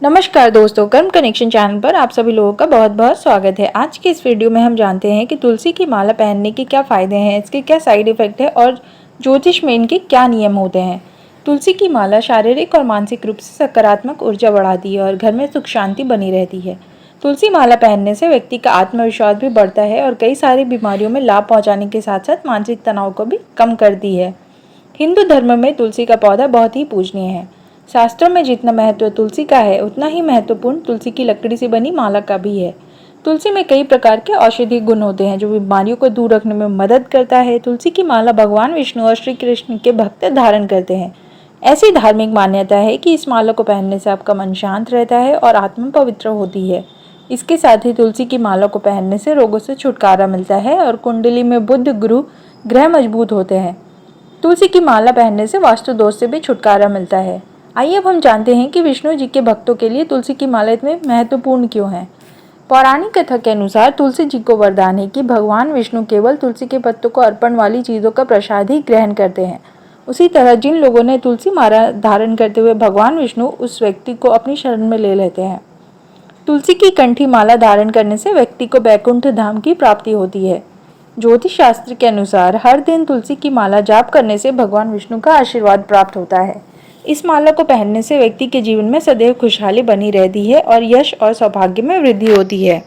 नमस्कार दोस्तों, कर्म कनेक्शन चैनल पर आप सभी लोगों का बहुत बहुत स्वागत है। आज की इस वीडियो में हम जानते हैं कि तुलसी की माला पहनने के क्या फ़ायदे हैं, इसके क्या साइड इफ़ेक्ट है और ज्योतिष में इनके क्या नियम होते हैं। तुलसी की माला शारीरिक और मानसिक रूप से सकारात्मक ऊर्जा बढ़ाती है और घर में सुख शांति बनी रहती है। तुलसी माला पहनने से व्यक्ति का आत्मविश्वास भी बढ़ता है और कई सारी बीमारियों में लाभ पहुँचाने के साथ साथ मानसिक तनाव को भी कम करती है। हिंदू धर्म में तुलसी का पौधा बहुत ही पूजनीय है। शास्त्रों में जितना महत्व तुलसी का है उतना ही महत्वपूर्ण तुलसी की लकड़ी से बनी माला का भी है। तुलसी में कई प्रकार के औषधीय गुण होते हैं जो बीमारियों को दूर रखने में मदद करता है। तुलसी की माला भगवान विष्णु और श्री कृष्ण के भक्त धारण करते हैं। ऐसी धार्मिक मान्यता है कि इस माला को पहनने से आपका मन शांत रहता है और आत्मा पवित्र होती है। इसके साथ ही तुलसी की माला को पहनने से रोगों से छुटकारा मिलता है और कुंडली में बुध गुरु ग्रह मजबूत होते हैं। तुलसी की माला पहनने से वास्तु दोष से भी छुटकारा मिलता है। आइए अब हम जानते हैं कि विष्णु जी के भक्तों के लिए तुलसी की माला इतनी महत्वपूर्ण क्यों है। पौराणिक कथा के अनुसार तुलसी जी को वरदान है कि भगवान विष्णु केवल तुलसी के पत्तों को अर्पण वाली चीज़ों का प्रसाद ही ग्रहण करते हैं। उसी तरह जिन लोगों ने तुलसी माला धारण करते हुए भगवान विष्णु उस व्यक्ति को अपनी शरण में ले लेते हैं। तुलसी की कंठी माला धारण करने से व्यक्ति को बैकुंठ धाम की प्राप्ति होती है। ज्योतिष शास्त्र के अनुसार हर दिन तुलसी की माला जाप करने से भगवान विष्णु का आशीर्वाद प्राप्त होता है। इस माला को पहनने से व्यक्ति के जीवन में सदैव खुशहाली बनी रहती है और यश और सौभाग्य में वृद्धि होती है।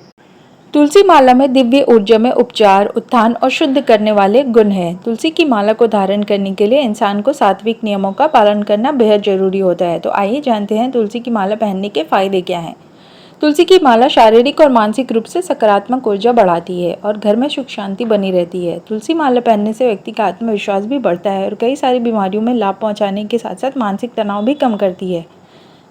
तुलसी माला में दिव्य ऊर्जा में उपचार, उत्थान और शुद्ध करने वाले गुण हैं। तुलसी की माला को धारण करने के लिए इंसान को सात्विक नियमों का पालन करना बेहद जरूरी होता है। तो आइए जानते हैं तुलसी की माला पहनने के फायदे क्या हैं। तुलसी की माला शारीरिक और मानसिक रूप से सकारात्मक ऊर्जा बढ़ाती है और घर में सुख शांति बनी रहती है। तुलसी माला पहनने से व्यक्ति का आत्मविश्वास भी बढ़ता है और कई सारी बीमारियों में लाभ पहुंचाने के साथ साथ मानसिक तनाव भी कम करती है।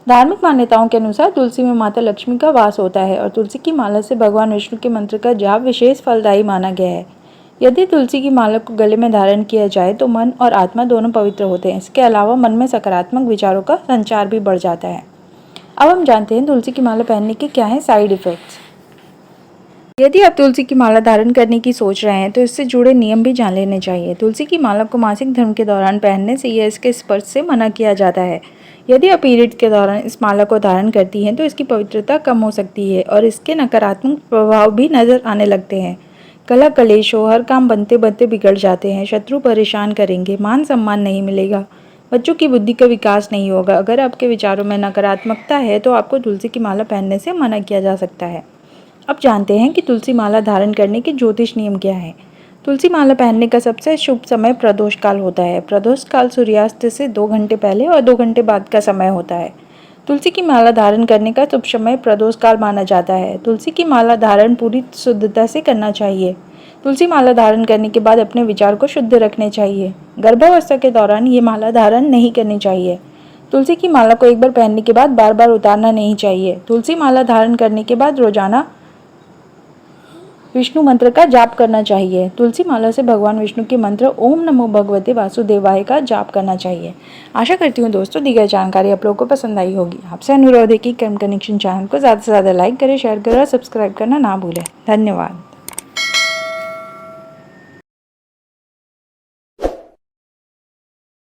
धार्मिक मान्यताओं के अनुसार तुलसी में माता लक्ष्मी का वास होता है और तुलसी की माला से भगवान विष्णु के मंत्र का जाप विशेष फलदायी माना गया है। यदि तुलसी की माला को गले में धारण किया जाए तो मन और आत्मा दोनों पवित्र होते हैं। इसके अलावा मन में सकारात्मक विचारों का संचार भी बढ़ जाता है। अब हम जानते हैं तुलसी की माला पहनने के क्या हैं साइड इफ़ेक्ट्स। यदि आप तुलसी की माला धारण करने की सोच रहे हैं तो इससे जुड़े नियम भी जान लेने चाहिए। तुलसी की माला को मासिक धर्म के दौरान पहनने से या इसके स्पर्श से मना किया जाता है। यदि आप पीरियड के दौरान इस माला को धारण करती हैं तो इसकी पवित्रता कम हो सकती है और इसके नकारात्मक प्रभाव भी नजर आने लगते हैं। कलह कलेश हो, हर काम बनते बनते बिगड़ जाते हैं, शत्रु परेशान करेंगे, मान सम्मान नहीं मिलेगा, बच्चों की बुद्धि का विकास नहीं होगा। अगर आपके विचारों में नकारात्मकता है तो आपको तुलसी की माला पहनने से मना किया जा सकता है। अब जानते हैं कि तुलसी माला धारण करने के ज्योतिष नियम क्या हैं। तुलसी माला पहनने का सबसे शुभ समय प्रदोष काल होता है। प्रदोष काल सूर्यास्त से 2 घंटे पहले और 2 घंटे बाद का समय होता है। तुलसी की माला धारण करने का शुभ समय प्रदोष काल माना जाता है। तुलसी की माला धारण पूरी शुद्धता से करना चाहिए। तुलसी माला धारण करने के बाद अपने विचार को शुद्ध रखने चाहिए। गर्भावस्था के दौरान ये माला धारण नहीं करनी चाहिए। तुलसी की माला को एक बार पहनने के बाद बार बार उतारना नहीं चाहिए। तुलसी माला धारण करने के बाद रोजाना विष्णु मंत्र का जाप करना चाहिए। तुलसी माला से भगवान विष्णु के मंत्र ओम नमो भगवते वासुदेवाय का जाप करना चाहिए। आशा करती हूँ दोस्तों दी गई जानकारी आप लोगों को पसंद आई होगी। आपसे अनुरोध है कि कर्म कनेक्शन चैनल को ज़्यादा से ज़्यादा लाइक करें, शेयर करें और सब्सक्राइब करना ना भूलें। धन्यवाद।